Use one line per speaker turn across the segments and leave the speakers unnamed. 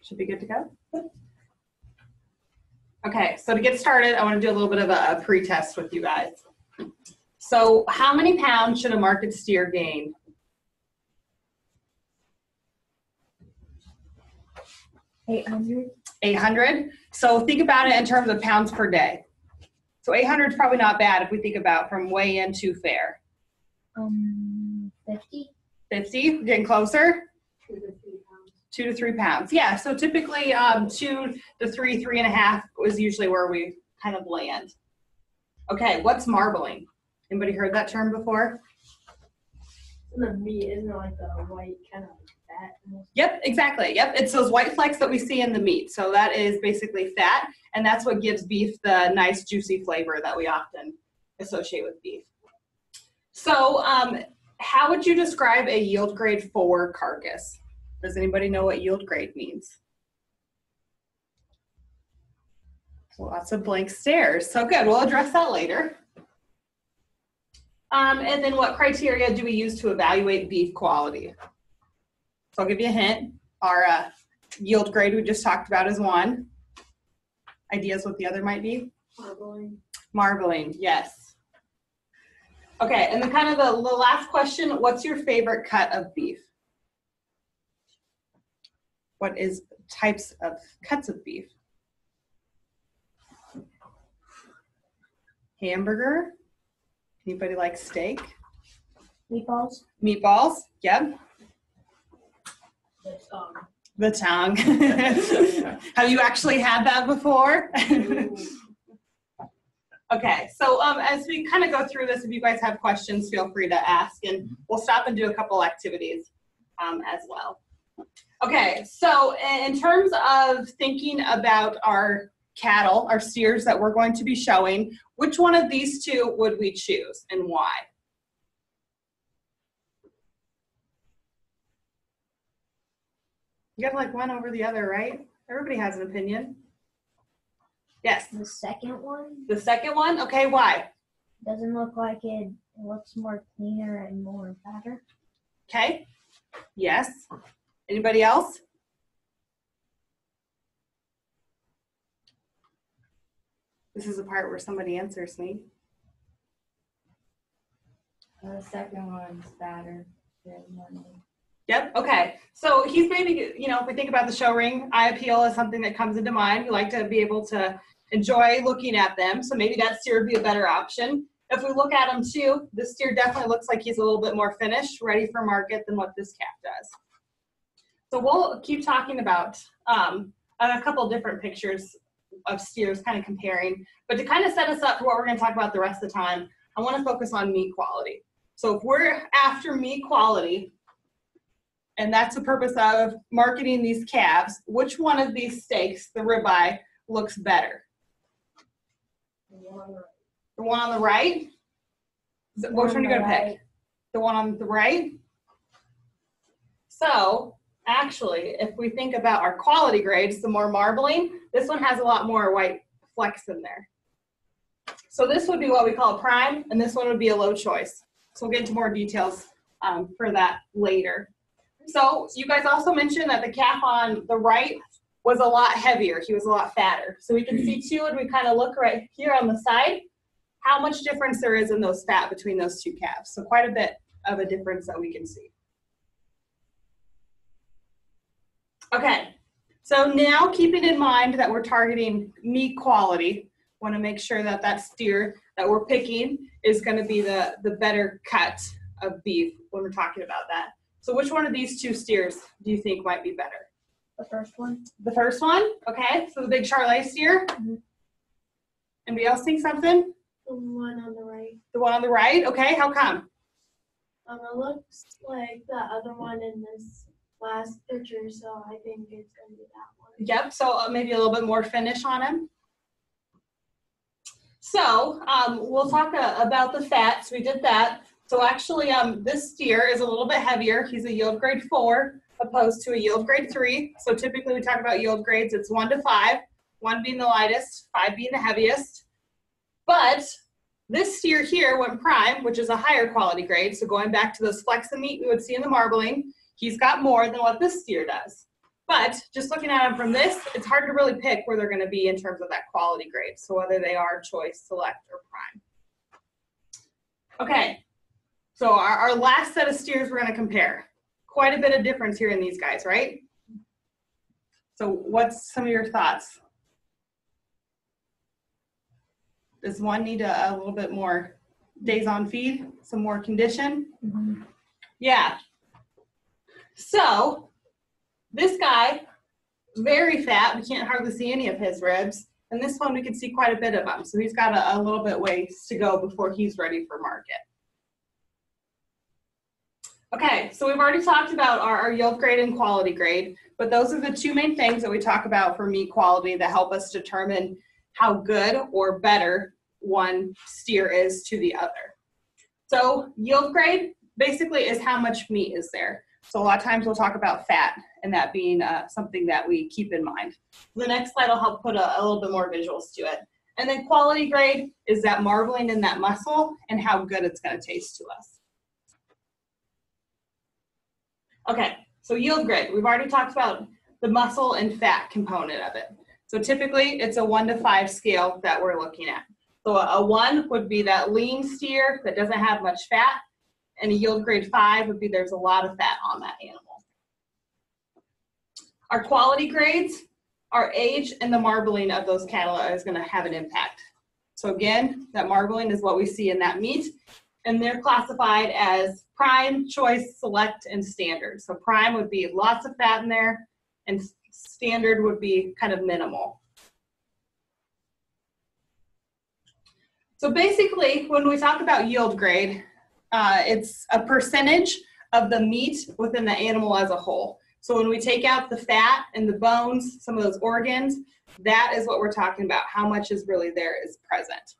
Should be good to go. Good. Okay, so to get started, I want to do a little bit of a pre-test with you guys. So how many pounds should a market steer gain?
800.
800. So think about it in terms of pounds per day. So 800 is probably not bad if we think about from weigh in to fair.
50.
50, getting closer?
2 to 3 pounds.
2 to 3 pounds. Yeah, so typically 2 to 3, 3.5 is usually where we kind of land. Okay, what's marbling? Anybody heard that term before?
The meat, isn't it like the white kind of fat?
Yep, exactly. Yep, it's those white flecks that we see in the meat. So that is basically fat, and that's what gives beef the nice juicy flavor that we often associate with beef. So how would you describe a yield grade 4 carcass? Does anybody know what yield grade means? Lots of blank stares. So good, we'll address that later. And then what criteria do we use to evaluate beef quality? So I'll give you a hint. Our yield grade we just talked about is 1. Ideas what the other might be?
Marbling.
Marbling, yes. Okay, and then kind of the last question, what's your favorite cut of beef? What is types of cuts of beef? Hamburger? Anybody like steak?
Meatballs.
Meatballs, yep.
The tongue.
The tongue. Have you actually had that before? Okay, so as we kind of go through this, if you guys have questions, feel free to ask, and we'll stop and do a couple activities as well. Okay, so in terms of thinking about our cattle, our steers that we're going to be showing, which one of these two would we choose and why? You got like one over the other, right? Everybody has an opinion. Yes.
The second one.
The second one? Okay, why?
Doesn't look like it. It looks more cleaner and more fatter.
Okay. Yes. Anybody else? This is the part where somebody answers me.
The second one's fatter than one.
Yep, okay. So he's maybe, you know, if we think about the show ring, eye appeal is something that comes into mind. We like to be able to enjoy looking at them. So maybe that steer would be a better option. If we look at him too, this steer definitely looks like he's a little bit more finished, ready for market than what this calf does. So we'll keep talking about a couple different pictures of steers kind of comparing. But to kind of set us up for what we're going to talk about the rest of the time, I want to focus on meat quality. So if we're after meat quality, and that's the purpose of marketing these calves, which one of these steaks, the ribeye, looks better? The one on the right? Which one are you going to pick? The one on the right? So actually, if we think about our quality grades, the more marbling, this one has a lot more white flecks in there. So this would be what we call a prime, and this one would be a low choice. So we'll get into more details for that later. So you guys also mentioned that the calf on the right was a lot heavier. He was a lot fatter. So we can see too, and we kind of look right here on the side, how much difference there is in those fat between those two calves. So quite a bit of a difference that we can see. Okay, so now keeping in mind that we're targeting meat quality, want to make sure that that steer that we're picking is going to be the better cut of beef when we're talking about that. So which one of these two steers do you think might be better?
The first one.
The first one? Okay, so the big Charolais steer.
Mm-hmm.
Anybody else think something?
The one on the right.
The one on the right? Okay, how come?
It looks like the other one in this last picture, so I think it's going to be that one.
Yep, so maybe a little bit more finish on him. So we'll talk about the fats. We did that. So actually this steer is a little bit heavier. He's a yield grade 4 opposed to a yield grade 3. So typically we talk about yield grades, it's 1 to 5, 1 being the lightest, 5 being the heaviest. But this steer here went prime, which is a higher quality grade. So going back to those flecks of meat we would see in the marbling, he's got more than what this steer does. But just looking at them from this, it's hard to really pick where they're going to be in terms of that quality grade. So whether they are choice, select, or prime. Okay, so our last set of steers we're going to compare. Quite a bit of difference here in these guys, right? So what's some of your thoughts? Does one need a little bit more days on feed, some more condition?
Mm-hmm.
Yeah. So this guy, very fat. We can't hardly see any of his ribs. And this one, we can see quite a bit of them. So he's got a little bit ways to go before he's ready for market. Okay, so we've already talked about our yield grade and quality grade, but those are the two main things that we talk about for meat quality that help us determine how good or better one steer is to the other. So yield grade basically is how much meat is there. So a lot of times we'll talk about fat and that being something that we keep in mind. The next slide will help put a little bit more visuals to it. And then quality grade is that marbling in that muscle and how good it's going to taste to us. Okay, so yield grade. We've already talked about the muscle and fat component of it. So typically it's a 1 to 5 scale that we're looking at. So a 1 would be that lean steer that doesn't have much fat, and a yield grade 5 would be there's a lot of fat on that animal. Our quality grades, our age and the marbling of those cattle is going to have an impact. So again, that marbling is what we see in that meat, and they're classified as prime, choice, select, and standard. So prime would be lots of fat in there, and standard would be kind of minimal. So basically, when we talk about yield grade, it's a percentage of the meat within the animal as a whole. So when we take out the fat and the bones, some of those organs, that is what we're talking about. How much is really there is present.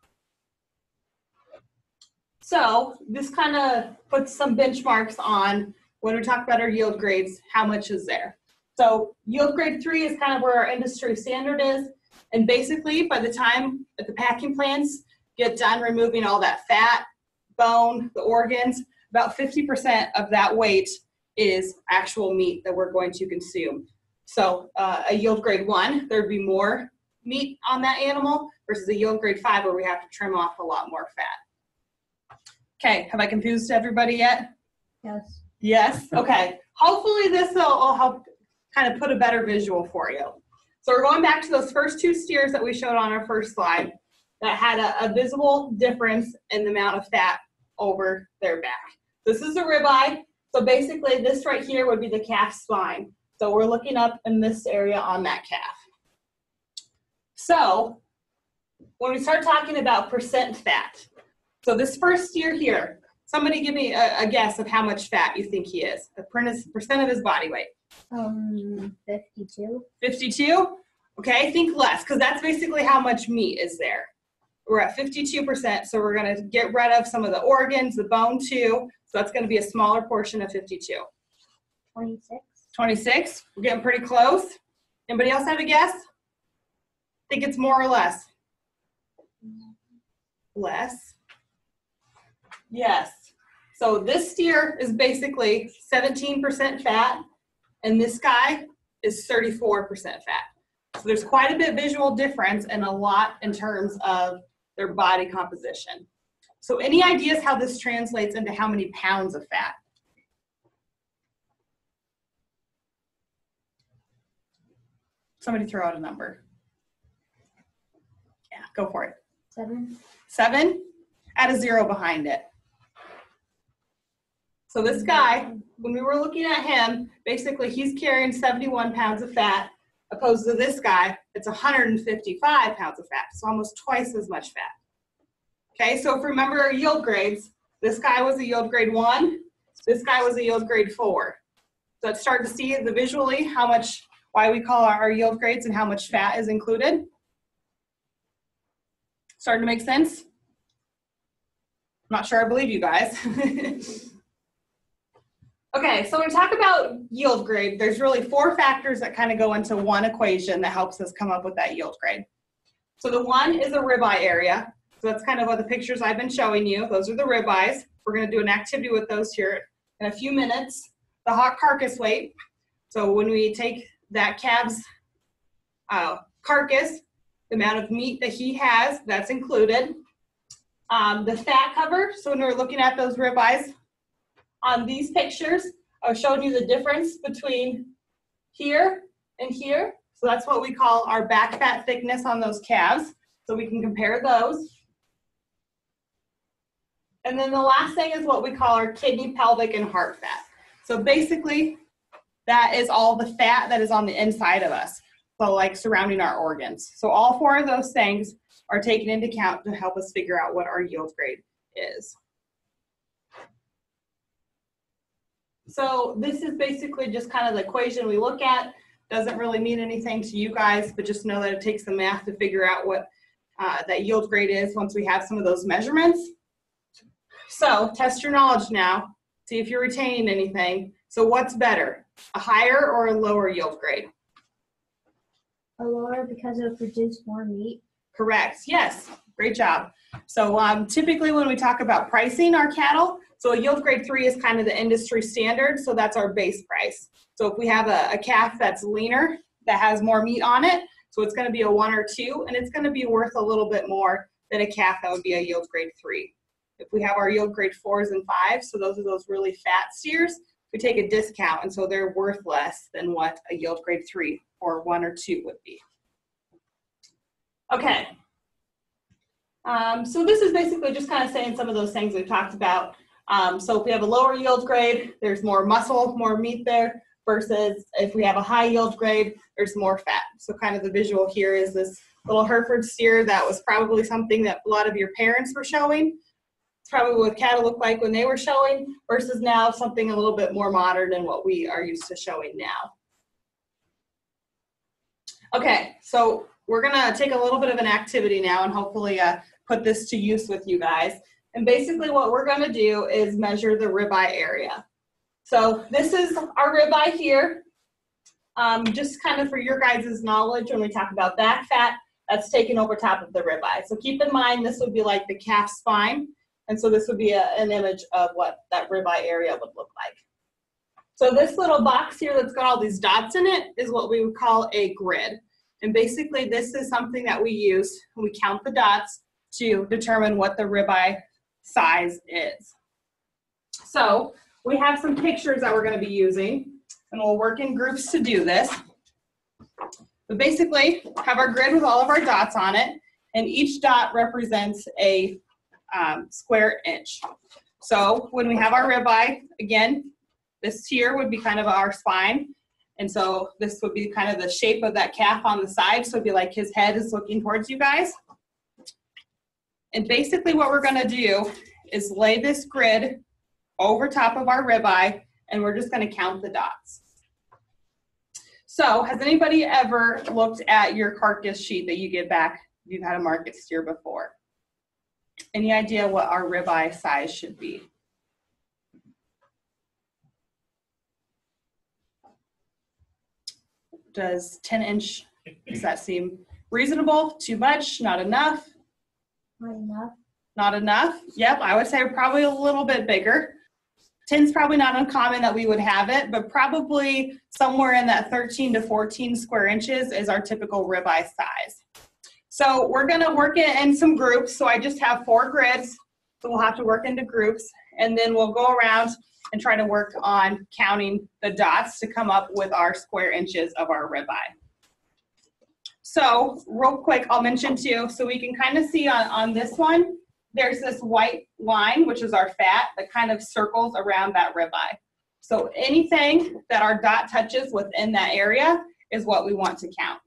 So this kind of puts some benchmarks on when we talk about our yield grades, how much is there. So yield grade 3 is kind of where our industry standard is. And basically, by the time that the packing plants get done removing all that fat, bone, the organs, about 50% of that weight is actual meat that we're going to consume. So a yield grade 1, there'd be more meat on that animal versus a yield grade 5 where we have to trim off a lot more fat. Okay, have I confused everybody yet?
Yes.
Yes? Okay. Hopefully this will help kind of put a better visual for you. So we're going back to those first 2 steers that we showed on our first slide that had a visible difference in the amount of fat over their back. This is a ribeye. So basically this right here would be the calf spine. So we're looking up in this area on that calf. So when we start talking about percent fat, so this first steer here, somebody give me a guess of how much fat you think he is, the percent of his body weight.
52.
52? Okay, think less, because that's basically how much meat is there. We're at 52%, so we're going to get rid of some of the organs, the bone too, so that's going to be a smaller portion of 52.
26.
26? We're getting pretty close. Anybody else have a guess? Think it's more or less? Less. Yes. So this steer is basically 17% fat, and this guy is 34% fat. So there's quite a bit visual difference and a lot in terms of their body composition. So any ideas how this translates into how many pounds of fat? Somebody throw out a number. Yeah, go for it.
7.
7? Add a 0 behind it. So this guy, when we were looking at him, basically he's carrying 71 pounds of fat, opposed to this guy, it's 155 pounds of fat, so almost twice as much fat. Okay, so if we remember our yield grades, this guy was a yield grade 1, this guy was a yield grade 4. So let's start to see the visually how much, why we call our yield grades and how much fat is included. Starting to make sense? I'm not sure I believe you guys. Okay, so when we talk about yield grade, there's really 4 factors that kind of go into one equation that helps us come up with that yield grade. So the 1 is a ribeye area. So that's kind of what the pictures I've been showing you. Those are the ribeyes. We're going to do an activity with those here in a few minutes. The hot carcass weight. So when we take that calf's carcass, the amount of meat that he has, that's included. The fat cover, so when we're looking at those ribeyes on these pictures, I was showing you the difference between here and here. So that's what we call our back fat thickness on those calves. So we can compare those. And then the last thing is what we call our kidney, pelvic, and heart fat. So basically, that is all the fat that is on the inside of us, so like surrounding our organs. So all four of those things are taken into account to help us figure out what our yield grade is. So this is basically just kind of the equation we look at. Doesn't really mean anything to you guys, but just know that it takes the math to figure out what that yield grade is once we have some of those measurements. So test your knowledge now, see if you're retaining anything. So what's better, a higher or a lower yield grade?
A lower because it will produce more meat.
Correct, yes, great job. So typically when we talk about pricing our cattle, so a yield grade 3 is kind of the industry standard, so that's our base price. So if we have a calf that's leaner, that has more meat on it, so it's gonna be a 1 or 2, and it's gonna be worth a little bit more than a calf that would be a yield grade 3. If we have our yield grade 4s and 5s, so those are those really fat steers, we take a discount, and so they're worth less than what a yield grade 3 or 1 or 2 would be. Okay, so this is basically just kind of saying some of those things we've talked about. So if we have a lower yield grade, there's more muscle, more meat there, versus if we have a high yield grade, there's more fat. So kind of the visual here is this little Hereford steer that was probably something that a lot of your parents were showing. It's probably what cattle looked like when they were showing, versus now something a little bit more modern than what we are used to showing now. Okay, so we're gonna take a little bit of an activity now and hopefully put this to use with you guys. And basically what we're gonna do is measure the ribeye area. So this is our ribeye here. Just kind of for your guys' knowledge, when we talk about back fat, that's taken over top of the ribeye. So keep in mind, this would be like the calf spine. And so this would be an image of what that ribeye area would look like. So this little box here that's got all these dots in it is what we would call a grid. And basically this is something that we use when we count the dots to determine what the ribeye size is. So we have some pictures that we're going to be using, and we'll work in groups to do this. But basically have our grid with all of our dots on it, and each dot represents a square inch. So when we have our ribeye, again, this here would be kind of our spine. And so this would be kind of the shape of that calf on the side. So it'd be like his head is looking towards you guys. And basically what we're gonna do is lay this grid over top of our ribeye, and we're just gonna count the dots. So has anybody ever looked at your carcass sheet that you get back? You've had a market steer before. Any idea what our ribeye size should be? Does 10-inch, does that seem reasonable? Too much? Not enough?
Not enough.
Not enough? Yep, I would say probably a little bit bigger. 10's probably not uncommon that we would have it, but probably somewhere in that 13 to 14 square inches is our typical ribeye size. So we're gonna work it in some groups. So I just have 4 grids, so we'll have to work into groups, and then we'll go around and try to work on counting the dots to come up with our square inches of our ribeye. So real quick, I'll mention too, so we can kind of see on this one, there's this white line, which is our fat, that kind of circles around that ribeye. So anything that our dot touches within that area is what we want to count.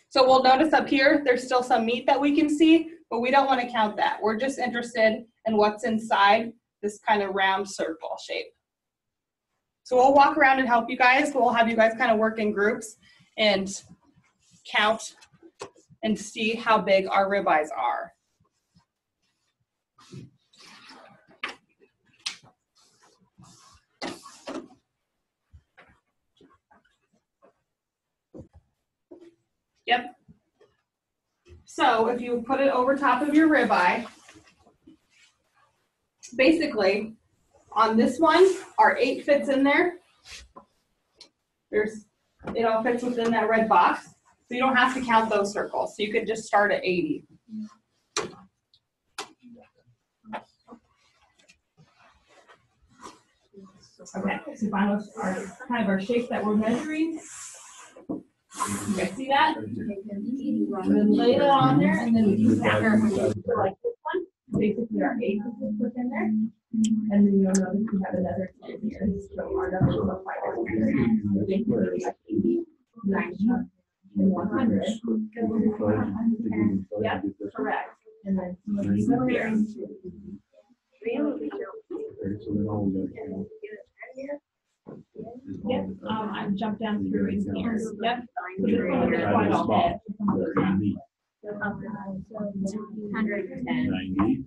So we'll notice up here, there's still some meat that we can see, but we don't want to count that. We're just interested in what's inside this kind of round circle shape. So we'll walk around and help you guys. We'll have you guys kind of work in groups and count and see how big our ribeyes are. Yep. So if you put it over top of your ribeye, basically on this one, our 8 fits in there. There's it all fits within that red box. So you don't have to count those circles. So you could just start at 80. Okay, so find our kind of our shapes that we're measuring. You guys see that? And then lay that on there, and then we use that like this one. Basically, our 8 is within there. And then you'll notice we have another 10 here. So our numbers will apply there. Basically, like 80, 90, and 100. Yep, correct. And then some here. Yep, I jumped down through in here. Yep. So this one is quite all bad.
110.
90.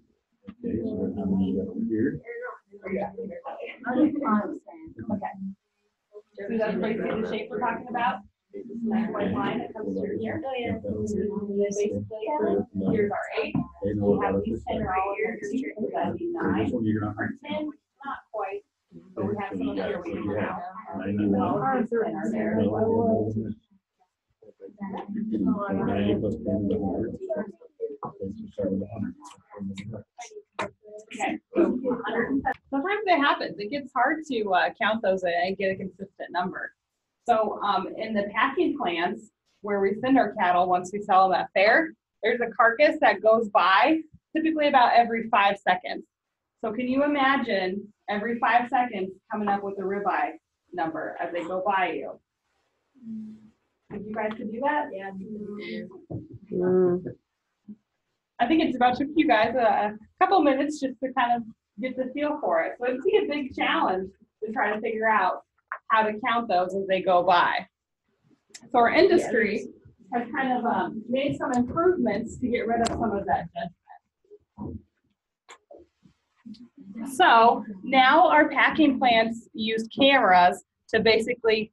Okay, so how many over here?
Okay. Does everybody see the shape we're talking about? That white line that comes through here. Basically, here's our 8.
They know
We
about
have
it.
these 10 right here. So that'd be 9.
This one you're not.
Our 10, not quite. But we have some of here we can count.
91.
All our 10 are there.
90 plus 10 is 100. Let's start with 100.
Okay, so 107. Sometimes it happens. It gets hard to count those and get a consistent number. So in the packing plants where we send our cattle once we sell them at fair, there's a carcass that goes by typically about every 5 seconds. So can you imagine every 5 seconds coming up with a ribeye number as they go by you? Think you guys could do that? Yeah. I think it's about took you guys a couple minutes just to kind of get the feel for it. So it'd be a big challenge to try to figure out how to count those as they go by. So our industry has kind of made some improvements to get rid of some of that judgment. So now our packing plants use cameras to basically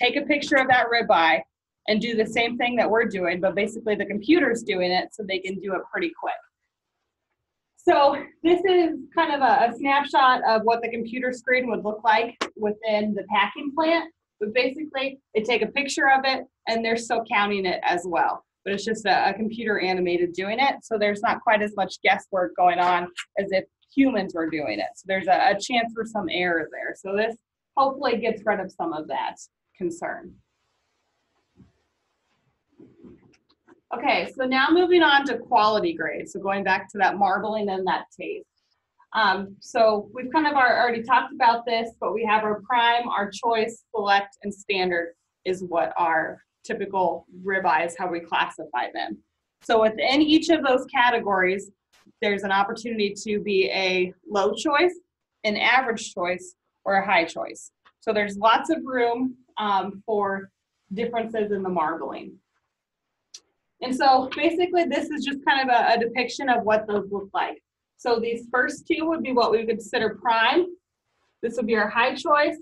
take a picture of that ribeye and do the same thing that we're doing, but basically the computer's doing it so they can do it pretty quick. So this is kind of a snapshot of what the computer screen would look like within the packing plant. But basically, they take a picture of it and they're still counting it as well. But it's just a computer animated doing it. So there's not quite as much guesswork going on as if humans were doing it. So there's a chance for some error there. So this hopefully gets rid of some of that concern. Okay, so now moving on to quality grade. So going back to that marbling and that taste. So we've kind of already talked about this, but we have our prime, our choice, select, and standard is what our typical ribeye is, how we classify them. So within each of those categories, there's an opportunity to be a low choice, an average choice, or a high choice. So there's lots of room for differences in the marbling. And so basically this is just kind of a depiction of what those look like. So these first two would be what we would consider prime. This would be our high choice,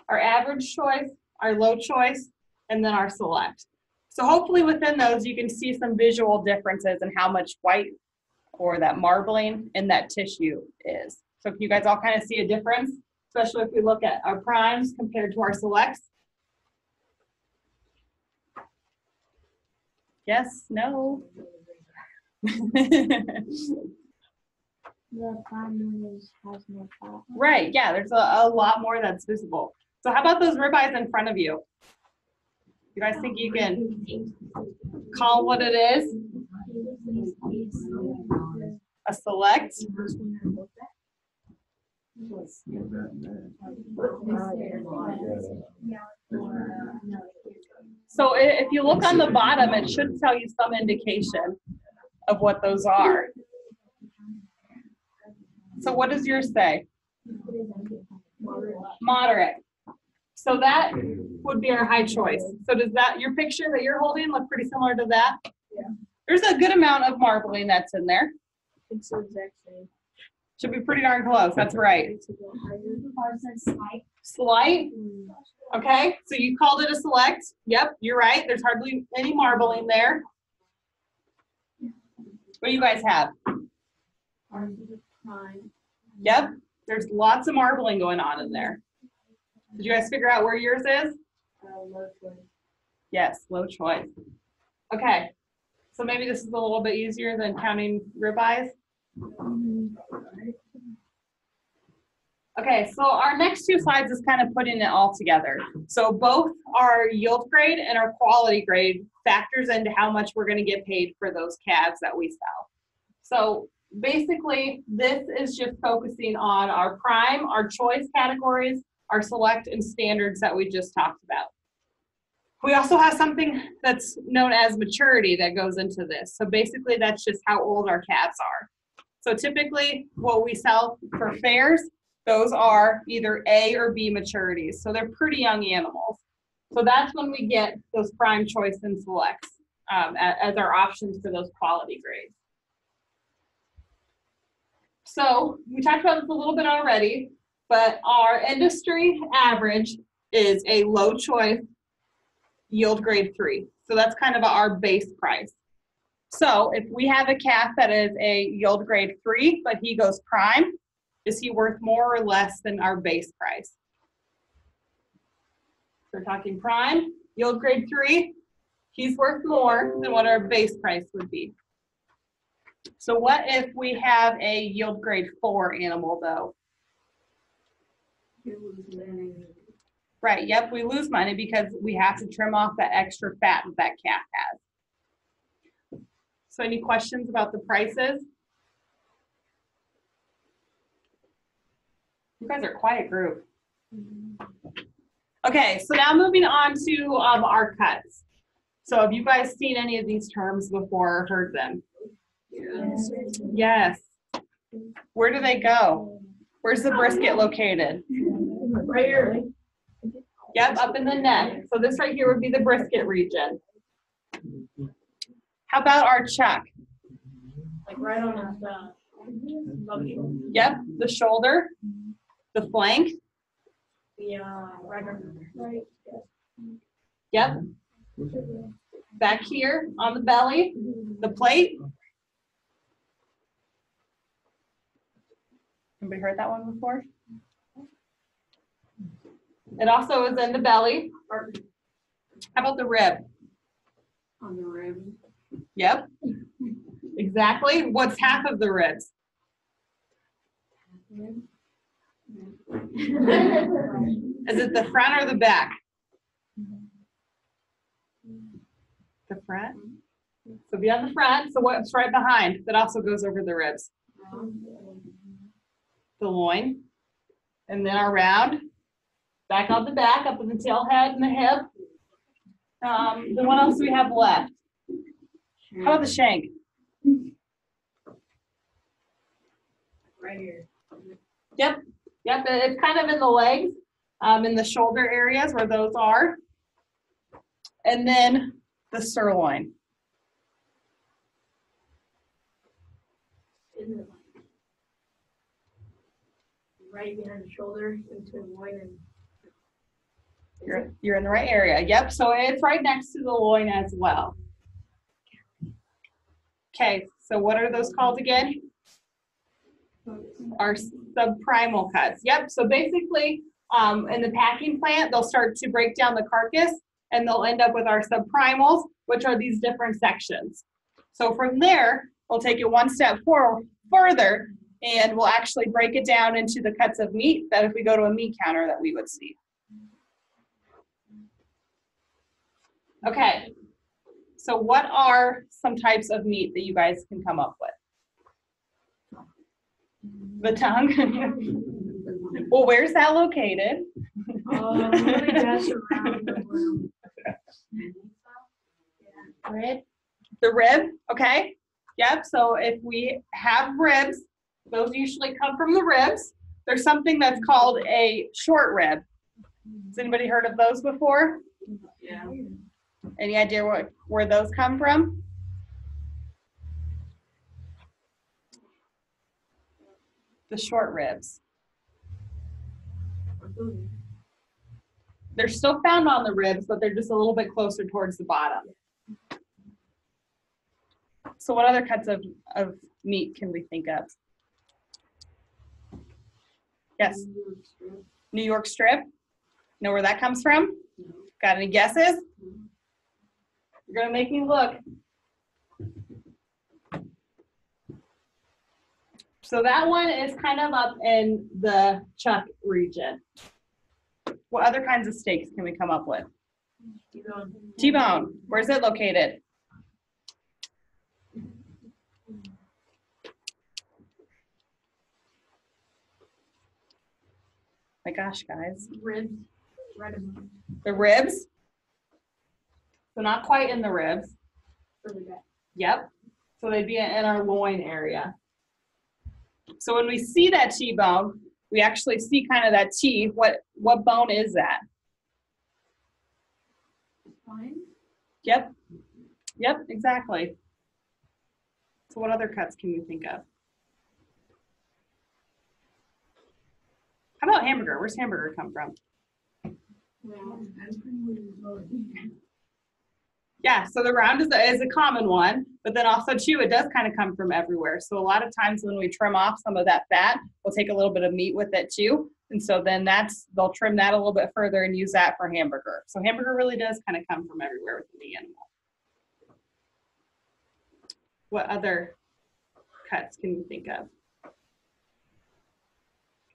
our average choice, our low choice, and then our select. So hopefully within those you can see some visual differences in how much white or that marbling in that tissue is. So can you guys all kind of see a difference, especially if we look at our primes compared to our selects? Yes, no.
The prime has more fat.
Right, yeah, there's a lot more that's visible. So how about those ribeyes in front of you? You guys think you can call what it is? A select? So if you look on the bottom, it should tell you some indication of what those are. So what does yours say? Moderate. So that would be our high choice. So does that, your picture that you're holding look pretty similar to that? Yeah. There's a good amount of marbling that's in there.
It's the exact same.
Should be pretty darn close, that's right. Slight? Okay, so you called it a select. Yep, you're right. There's hardly any marbling there. What do you guys have? Yep, there's lots of marbling going on in there. Did you guys figure out where yours is?
Low choice.
Yes, low choice. Okay, so maybe this is a little bit easier than counting ribeyes. Okay, so our next two slides is kind of putting it all together. So both our yield grade and our quality grade factors into how much we're going to get paid for those calves that we sell. So basically, this is just focusing on our prime, our choice categories, our select and standards that we just talked about. We also have something that's known as maturity that goes into this. So basically, that's just how old our calves are. So typically, what we sell for fairs, those are either A or B maturities. So they're pretty young animals. So that's when we get those prime, choice, and selects as our options for those quality grades. So we talked about this a little bit already, but our industry average is a low choice yield grade 3. So that's kind of our base price. So if we have a calf that is a yield grade 3, but he goes prime, is he worth more or less than our base price? We're talking prime, yield grade 3, he's worth more than what our base price would be. So what if we have a yield grade 4 animal though? Right, yep, we lose money because we have to trim off that extra fat that calf has. So any questions about the prices? You guys are quite a group. Okay, so now moving on to our cuts. So have you guys seen any of these terms before or heard them? Yes. Where do they go? Where's the brisket located?
Right here.
Yep, up in the neck. So this right here would be the brisket region. How about our chuck?
Like right on his
Yep, the shoulder, the flank.
right on right.
Yep. Back here on the belly, the plate. Anybody heard that one before? It also is in the belly. How about the rib?
On the rib.
Yep. Exactly. What's half of the ribs? Is it the front or the back? The front. So be on the front. So what's right behind? That also goes over the ribs. The loin. And then around. Back on the back, up in the tail head and the hip. Then what else do we have left? How about the shank?
Right here.
Yep. Yep. It's kind of in the legs, in the shoulder areas where those are. And then the sirloin.
Isn't it like right behind the shoulder into the loin and
You're in the right area. Yep. So it's right next to the loin as well. Okay. So what are those called again? Our subprimal cuts. Yep. So basically, in the packing plant, they'll start to break down the carcass and they'll end up with our subprimals, which are these different sections. So from there, we'll take it one step further and we'll actually break it down into the cuts of meat that if we go to a meat counter that we would see. Okay. So what are some types of meat that you guys can come up with? The tongue? Well, where's that located?
really dash around
Rib. The rib, okay. Yep, so if we have ribs, those usually come from the ribs. There's something that's called a short rib. Has anybody heard of those before?
Yeah.
Any idea where those come from? The short ribs. They're still found on the ribs, but they're just a little bit closer towards the bottom. So what other cuts of meat can we think of? Yes. New York strip. Know where that comes from? Got any guesses? You're gonna make me look. So that one is kind of up in the chuck region. What other kinds of steaks can we come up with? T-bone. Where's it located? My gosh, guys.
Ribs. Right above.
The ribs. So not quite in the ribs.
Further back.
Yep. So they'd be in our loin area. So when we see that T-bone, we actually see kind of that T. What bone is that?
Spine.
Yep. Yep, exactly. So what other cuts can you think of? How about hamburger? Where's hamburger come from? Yeah, so the round is a common one, but then also too, it does kind of come from everywhere. So a lot of times when we trim off some of that fat, we'll take a little bit of meat with it too. And so then they'll trim that a little bit further and use that for hamburger. So hamburger really does kind of come from everywhere within the animal. What other cuts can you think of?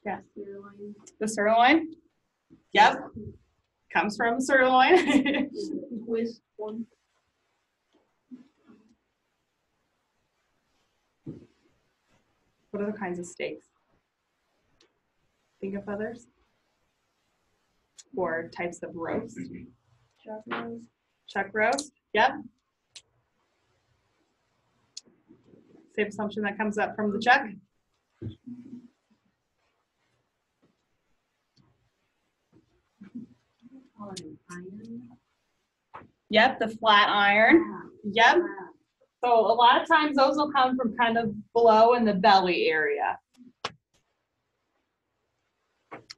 Yeah.
Sirloin.
The sirloin? Yep. Comes from sirloin.
Twist one.
What other kinds of steaks? Think of others? Or types of roast?
Chuck roast.
Chuck roast? Yep. Safe assumption that comes up from the chuck. Yep, the flat iron. Yep. So a lot of times those will come from kind of below in the belly area.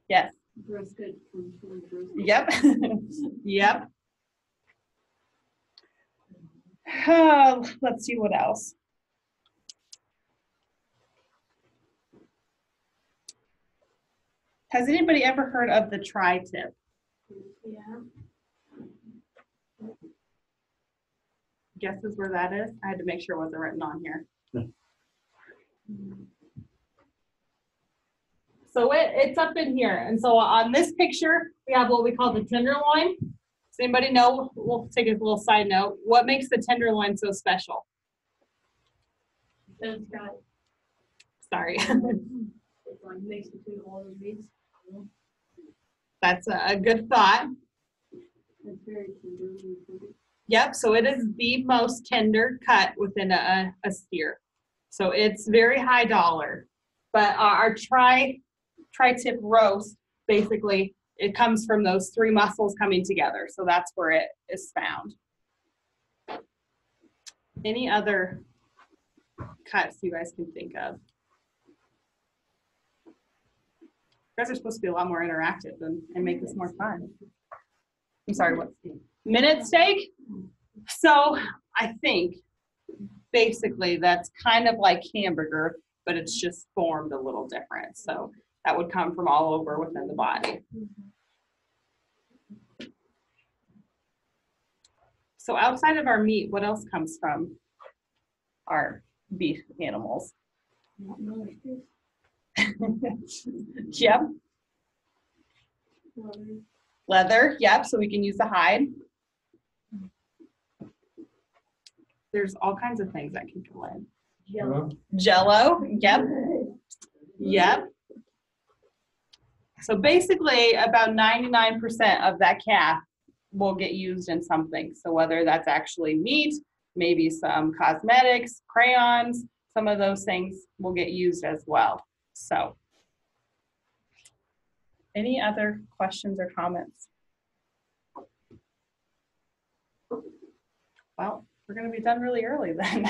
Yes.
Brisket comes from brisket.
Yep. Yep. Let's see what else. Has anybody ever heard of the tri-tip?
Yeah.
Guesses where that is? I had to make sure it wasn't written on here. So it's up in here. And so on this picture, we have what we call the tenderloin. Does anybody know? We'll take a little side note. What makes the tenderloin so special?
It's got
Sorry.
it's like mixed between all the meats.
That's a good thought.
It's very tender.
Yep, so it is the most tender cut within a steer. So it's very high dollar. But our tri-tip roast, basically, it comes from those three muscles coming together. So that's where it is found. Any other cuts you guys can think of? You guys are supposed to be a lot more interactive and make this more fun. I'm sorry, what? Minute steak? So I think basically that's kind of like hamburger, but it's just formed a little different. So that would come from all over within the body. So outside of our meat, what else comes from our beef animals? Yep. Leather, yep, so we can use the hide. There's all kinds of things that can go in. Jello, yep. Yep. So basically about 99% of that calf will get used in something. So whether that's actually meat, maybe some cosmetics, crayons, some of those things will get used as well. So any other questions or comments? Well, we're going to be done really early then.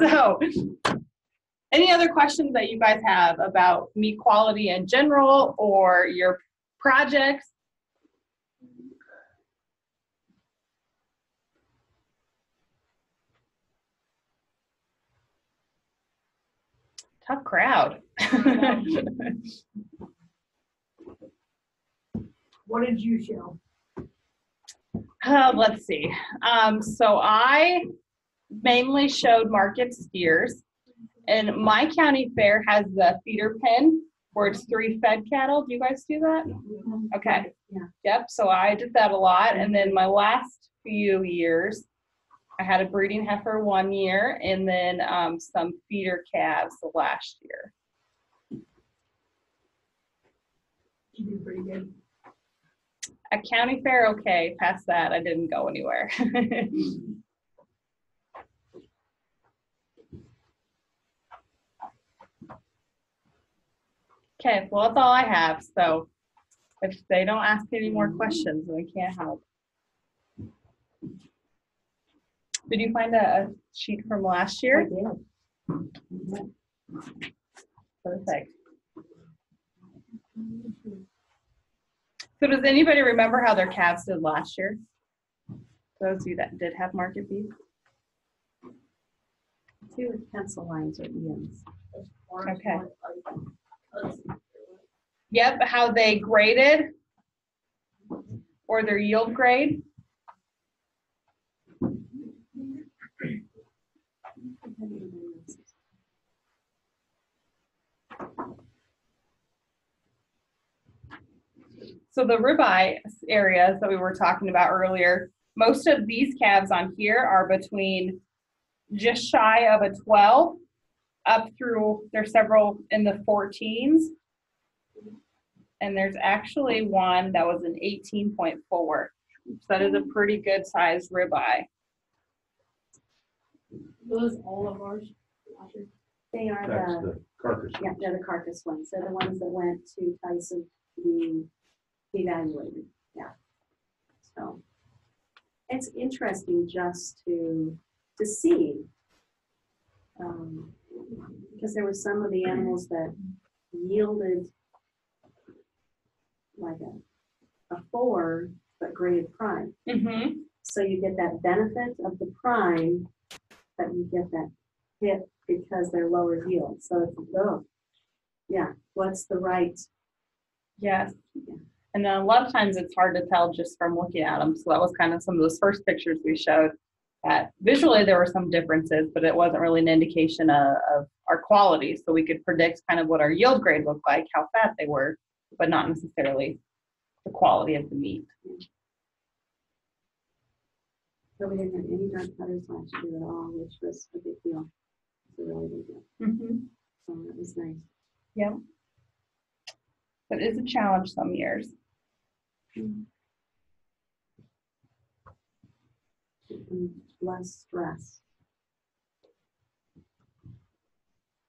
So, any other questions that you guys have about meat quality in general or your projects? Tough crowd.
What did you show?
Let's see. So I mainly showed market steers, and my county fair has the feeder pen where it's 3 fed cattle. Do you guys do that? Okay.
Yeah.
Yep. So I did that a lot, and then my last few years, I had a breeding heifer 1 year, and then some feeder calves the last year.
You did pretty good.
At county fair, okay. Past that, I didn't go anywhere. Okay, well, that's all I have. So if they don't ask any more questions, then I can't help. Did you find a sheet from last
I
year?
did.
Perfect. So does anybody remember how their calves did last year? Those of you that did have market beef?
2 with pencil lines or Ian's.
Okay. Yep, how they graded or their yield grade. So the ribeye areas that we were talking about earlier, most of these calves on here are between just shy of a 12 up through, there's several in the 14s. And there's actually one that was an 18.4. So that is a pretty good sized ribeye.
Those all of ours.
They are
That's
the,
the carcass.
yeah, they're the carcass ones. They're the ones that went to Tyson to be evaluated. Yeah. So it's interesting just to see, because there were some of the animals that yielded like a 4, but graded prime.
Mm-hmm.
So you get that benefit of the prime, but you get that hit because they're lower yield. So it's, oh, yeah, what's the right?
Yes. And then a lot of times it's hard to tell just from looking at them. So that was kind of some of those first pictures we showed. That visually there were some differences, but it wasn't really an indication of our quality. So we could predict kind of what our yield grade looked like, how fat they were, but not necessarily the quality of the meat.
So we didn't have any dark cutters last year at all, which was a big deal. It's a really big deal.
Mm-hmm.
So that was nice.
Yep. But it's a challenge some years.
And less stress.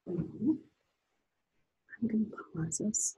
I'm going to pause this.